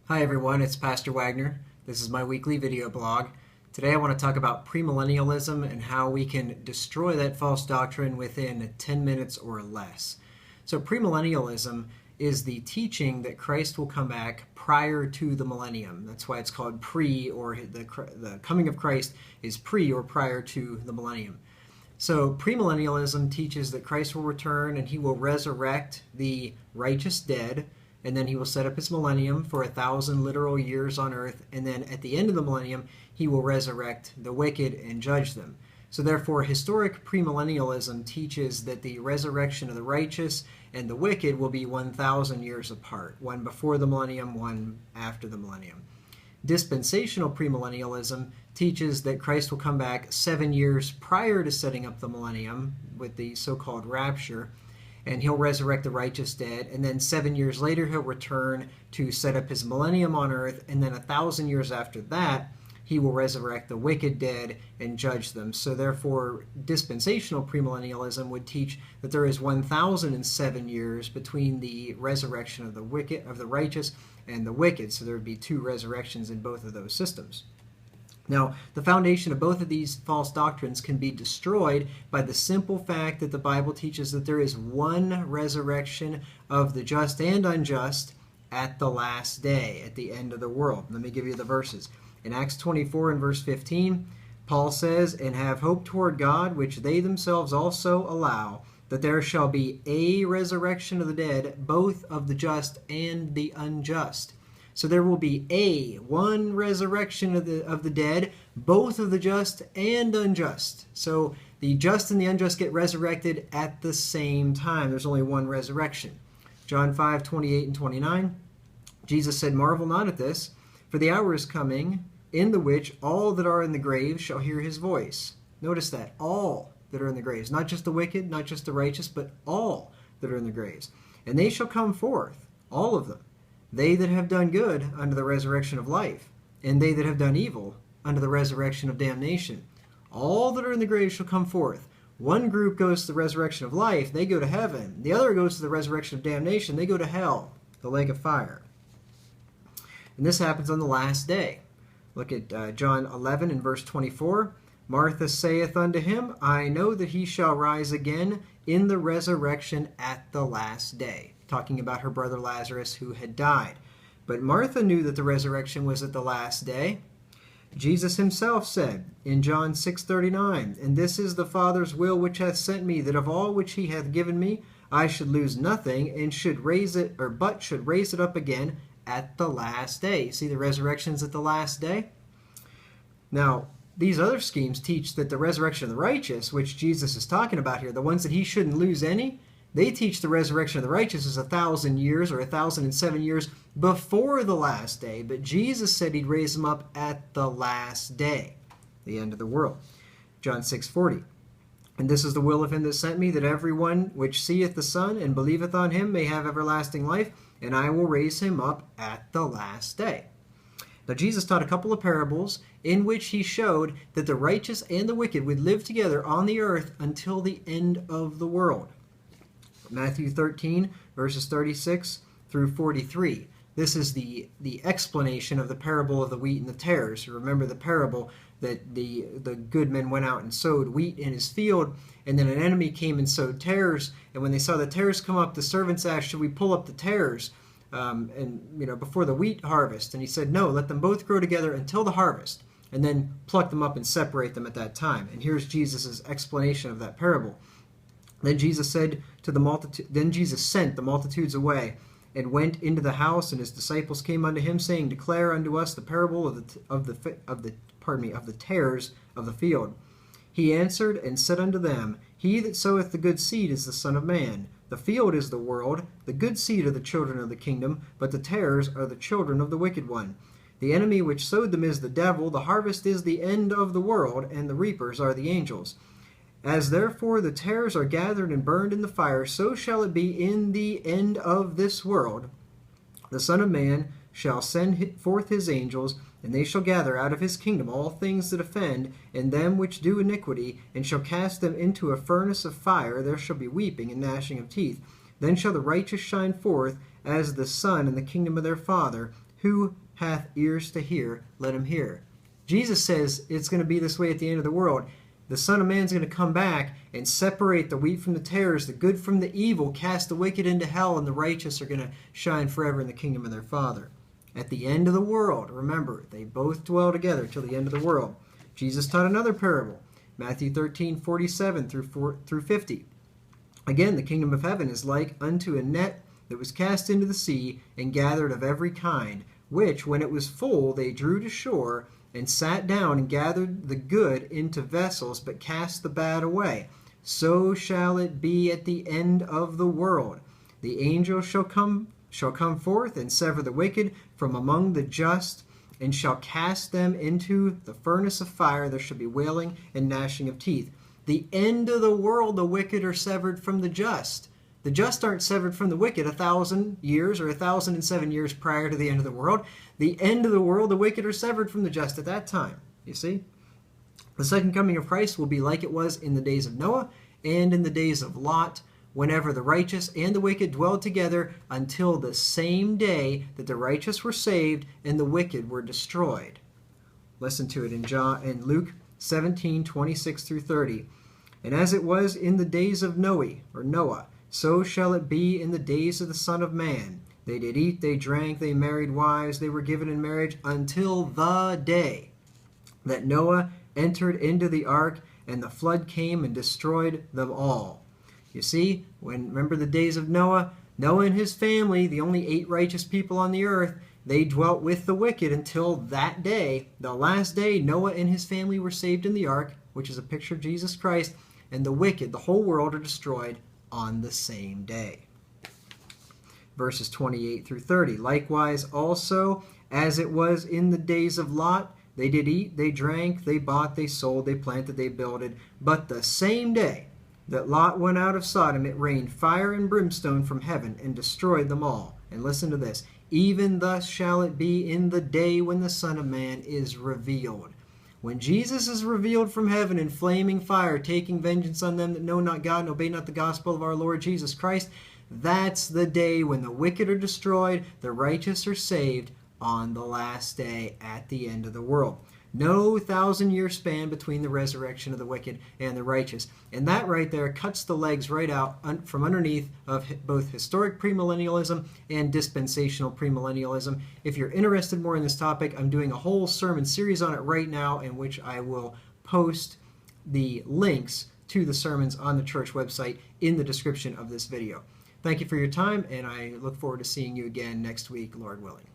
Hi everyone, it's Pastor Wagner. This is my weekly video blog. Today I want to talk about premillennialism and how we can destroy that false doctrine within 10 minutes or less. So premillennialism is the teaching that Christ will come back prior to the millennium. That's why it's called pre, or the coming of Christ is pre or prior to the millennium. So premillennialism teaches that Christ will return and he will resurrect the righteous dead, and then he will set up his millennium for 1,000 literal years on earth, and then at the end of the millennium he will resurrect the wicked and judge them. So therefore historic premillennialism teaches that the resurrection of the righteous and the wicked will be 1,000 years apart, one before the millennium, one after the millennium. Dispensational premillennialism teaches that Christ will come back 7 years prior to setting up the millennium with the so-called rapture, and he'll resurrect the righteous dead, and then 7 years later he'll return to set up his millennium on earth, and then 1,000 years after that he will resurrect the wicked dead and judge them. So therefore dispensational premillennialism would teach that there is 1,007 years between the resurrection of the righteous and the wicked. So there would be two resurrections in both of those systems. Now, the foundation of both of these false doctrines can be destroyed by the simple fact that the Bible teaches that there is one resurrection of the just and unjust at the last day, at the end of the world. Let me give you the verses. In Acts 24 and verse 15, Paul says, "And have hope toward God, which they themselves also allow, that there shall be a resurrection of the dead, both of the just and the unjust." So there will be one resurrection of the dead, both of the just and unjust. So the just and the unjust get resurrected at the same time. There's only one resurrection. John 5:28 and 29, Jesus said, "Marvel not at this, for the hour is coming, in the which all that are in the grave shall hear his voice." Notice that, all that are in the graves, not just the wicked, not just the righteous, but all that are in the graves. "And they shall come forth, all of them, they that have done good unto the resurrection of life, and they that have done evil unto the resurrection of damnation. All that are in the grave shall come forth." One group goes to the resurrection of life, they go to heaven. The other goes to the resurrection of damnation, they go to hell, the lake of fire. And this happens on the last day. Look at John 11 and verse 24. "Martha saith unto him, I know that he shall rise again in the resurrection at the last day." Talking about her brother Lazarus who had died. But Martha knew that the resurrection was at the last day. Jesus himself said in John 6:39, "And this is the Father's will which hath sent me, that of all which he hath given me I should lose nothing, and should raise it up again at the last day." See, the resurrection's at the last day. Now, these other schemes teach that the resurrection of the righteous, which Jesus is talking about here, the ones that he shouldn't lose any, they teach the resurrection of the righteous is 1,000 years or 1,007 years before the last day. But Jesus said he'd raise them up at the last day, the end of the world. John 6:40. "And this is the will of him that sent me, that every one which seeth the Son and believeth on him may have everlasting life, and I will raise him up at the last day." Now Jesus taught a couple of parables in which he showed that the righteous and the wicked would live together on the earth until the end of the world. Matthew 13, verses 36 through 43. This is the explanation of the parable of the wheat and the tares. Remember the parable that the good men went out and sowed wheat in his field, and then an enemy came and sowed tares, and when they saw the tares come up, the servants asked, "Should we pull up the tares before the wheat harvest?" And he said, "No, let them both grow together until the harvest, and then pluck them up and separate them at that time." And here's Jesus' explanation of that parable. Then Jesus sent the multitudes away, and went into the house, and his disciples came unto him, saying, "Declare unto us the parable of the tares of the field." He answered and said unto them, "He that soweth the good seed is the Son of Man. The field is the world, the good seed are the children of the kingdom, but the tares are the children of the wicked one. The enemy which sowed them is the devil. The harvest is the end of the world, and the reapers are the angels. As therefore the tares are gathered and burned in the fire, so shall it be in the end of this world. The Son of Man shall send forth his angels, and they shall gather out of his kingdom all things that offend, and them which do iniquity, and shall cast them into a furnace of fire. There shall be weeping and gnashing of teeth. Then shall the righteous shine forth as the sun in the kingdom of their Father. Who hath ears to hear, let him hear. Jesus says it's going to be this way at the end of the world. The Son of Man is going to come back and separate the wheat from the tares, the good from the evil, cast the wicked into hell, and the righteous are going to shine forever in the kingdom of their Father. At the end of the world, remember, they both dwell together till the end of the world. Jesus taught another parable, Matthew 13:47 through 50. Again, the kingdom of heaven is like unto a net that was cast into the sea and gathered of every kind, which, when it was full, they drew to shore, and sat down and gathered the good into vessels, but cast the bad away. So shall it be at the end of the world. The angel shall come forth and sever the wicked from among the just, and shall cast them into the furnace of fire. There shall be wailing and gnashing of teeth. The end of the world, the wicked are severed from the just. The just aren't severed from the wicked 1,000 years or 1,007 years prior to the end of the world. The end of the world, the wicked are severed from the just at that time. You see? The second coming of Christ will be like it was in the days of Noah and in the days of Lot, whenever the righteous and the wicked dwelled together until the same day that the righteous were saved and the wicked were destroyed. Listen to it in Luke 17:26 through 30. And as it was in the days of Noah, so shall it be in the days of the Son of Man. They did eat, they drank, they married wives, they were given in marriage until the day that Noah entered into the ark, and the flood came and destroyed them all. You see, remember the days of Noah? Noah and his family, the only 8 righteous people on the earth, they dwelt with the wicked until that day, the last day Noah and his family were saved in the ark, which is a picture of Jesus Christ, and the wicked, the whole world, are destroyed on the same day. Verses 28 through 30. Likewise also, as it was in the days of Lot, they did eat, they drank, they bought, they sold, they planted, they builded. But the same day that Lot went out of Sodom, it rained fire and brimstone from heaven and destroyed them all. And listen to this. Even thus shall it be in the day when the Son of Man is revealed. When Jesus is revealed from heaven in flaming fire, taking vengeance on them that know not God and obey not the gospel of our Lord Jesus Christ, that's the day when the wicked are destroyed, the righteous are saved on the last day at the end of the world. No 1,000-year span between the resurrection of the wicked and the righteous. And that right there cuts the legs right out from underneath of both historic premillennialism and dispensational premillennialism. If you're interested more in this topic, I'm doing a whole sermon series on it right now, in which I will post the links to the sermons on the church website in the description of this video. Thank you for your time, and I look forward to seeing you again next week, Lord willing.